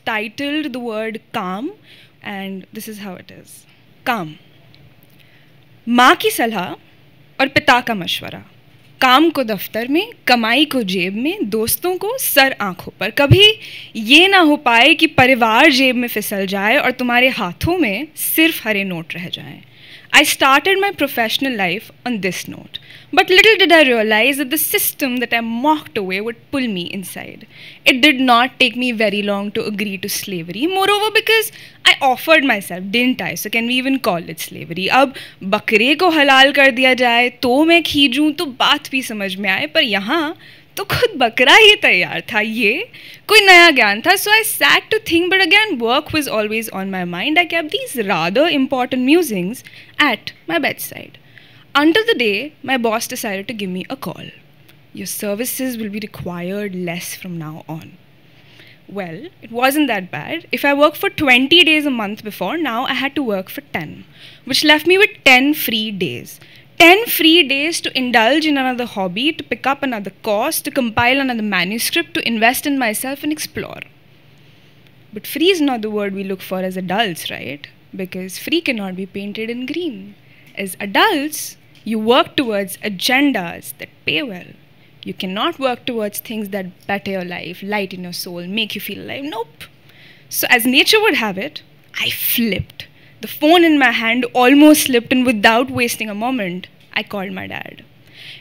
titled the word calm, and this is how it is. Calm. माँ की सलाह और पिता का मशवरा, काम को दफ्तर में, कमाई को जेब में, दोस्तों को सर आंखों पर। कभी ये ना हो पाए कि परिवार जेब में फिसल जाए और तुम्हारे हाथों में सिर्फ हरे नोट रह जाएं। I started my professional life on this note, but little did I realize that the system that I mocked away would pull me inside. It did not take me very long to agree to slavery, moreover because I offered myself, didn't I? So can we even call it slavery? अब बकरे को हलाल कर दिया जाए तो मैं खींचूं तो बात भी समझ में आए, पर यहाँ तो खुद बकरा ही तैयार था। ये कोई नया ज्ञान था. So I sat to think, but again work was always on my mind. I kept these rather important musings at my bedside until the day my boss decided to give me a call. Your services will be required less from now on. Well, it wasn't that bad. If I worked for 20 days a month before, now I had to work for 10, which left me with 10 free days. 10 free days to indulge in another hobby, to pick up another course, to compile another manuscript, to invest in myself and explore. But free is not the word we look for as adults, right? Because free cannot be painted in green. As adults, you work towards agendas that pay well. You cannot work towards things that better your life, lighten your soul, make you feel alive. Nope. So as nature would have it, I flipped. The phone in my hand almost slipped, and without wasting a moment, I called my dad.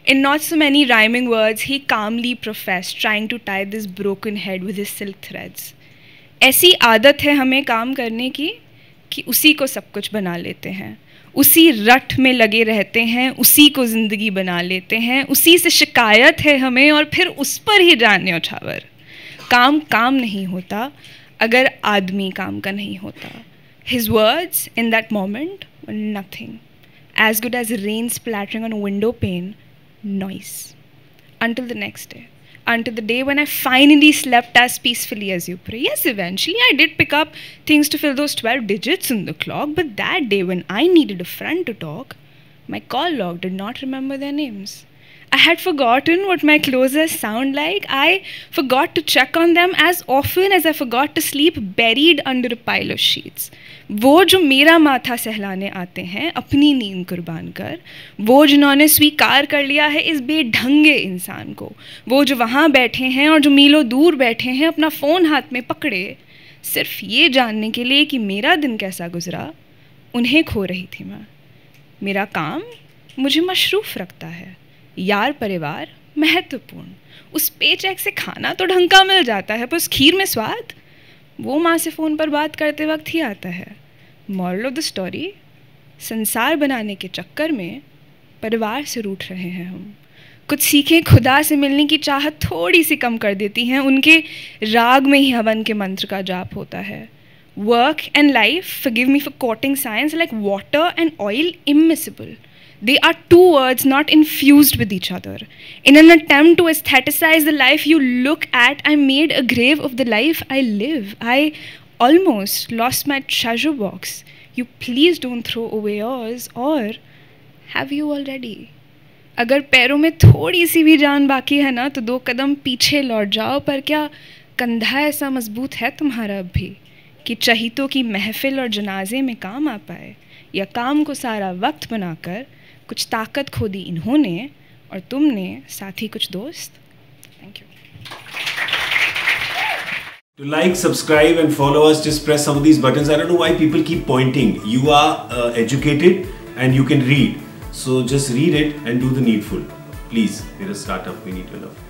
In not so many rhyming words, he calmly professed, trying to tie this broken head with his silk threads. ऐसी आदत है हमें काम करने की कि उसी को सब कुछ बना लेते हैं, उसी रट में लगे रहते हैं, उसी को ज़िंदगी बना लेते हैं, उसी से शिकायत है हमें और फिर उस पर ही जान न्यौछावर। काम काम नहीं होता अगर आदमी काम का नहीं होता. His words in that moment were nothing, as good as rain splattering on a window pane, noise. Until the next day, until the day when I finally slept as peacefully as you pray. Yes, eventually I did pick up things to fill those 12 digits in the clock, but that day when I needed a friend to talk, my call log did not remember their names. I had forgotten what my closers sound like. I forgot to check on them as often as I forgot to sleep buried under a pile of sheets. वो जो मेरा माथा सहलाने आते हैं अपनी नींद कुर्बान कर, वो जिन्होंने स्वीकार कर लिया है इस बेढंगे इंसान को, वो जो वहाँ बैठे हैं और जो मीलों दूर बैठे हैं अपना फ़ोन हाथ में पकड़े सिर्फ ये जानने के लिए कि मेरा दिन कैसा गुजरा, उन्हें खो रही थी मैं. मेरा काम मुझे मशरूफ़ रखता है, यार परिवार महत्वपूर्ण. उस पेचेक से खाना तो ढंग का मिल जाता है, पर उस खीर में स्वाद वो माँ से फ़ोन पर बात करते वक्त ही आता है. मॉरल ऑफ द स्टोरी, संसार बनाने के चक्कर में परिवार से रूठ रहे हैं हम. कुछ सीखें खुदा से मिलने की चाहत थोड़ी सी कम कर देती हैं, उनके राग में ही हवन के मंत्र का जाप होता है. Work and life, forgive me for quoting science, like water and oil, immiscible. They are two words not infused with each other. In an attempt to aestheticize the life you look at, I made a grave of the life I live. I almost lost my treasure box. You please don't throw away yours, or have you already? अगर पैरों में थोड़ी सी भी जान बाकी है ना, तो 2 कदम पीछे लौट जाओ. पर क्या कंधा ऐसा मजबूत है तुम्हारा अब भी कि चहितों की महफिल और जनाजे में काम आ पाए, या काम को सारा वक्त बनाकर कुछ ताकत खो दी इन्होंने और तुमने साथ ही कुछ दोस्त. Thank you. To like, subscribe and follow us, just press some of these buttons. I don't know why people keep pointing. You are educated and you can read. So just read it and do the needful. Please, we're a startup, we need your love.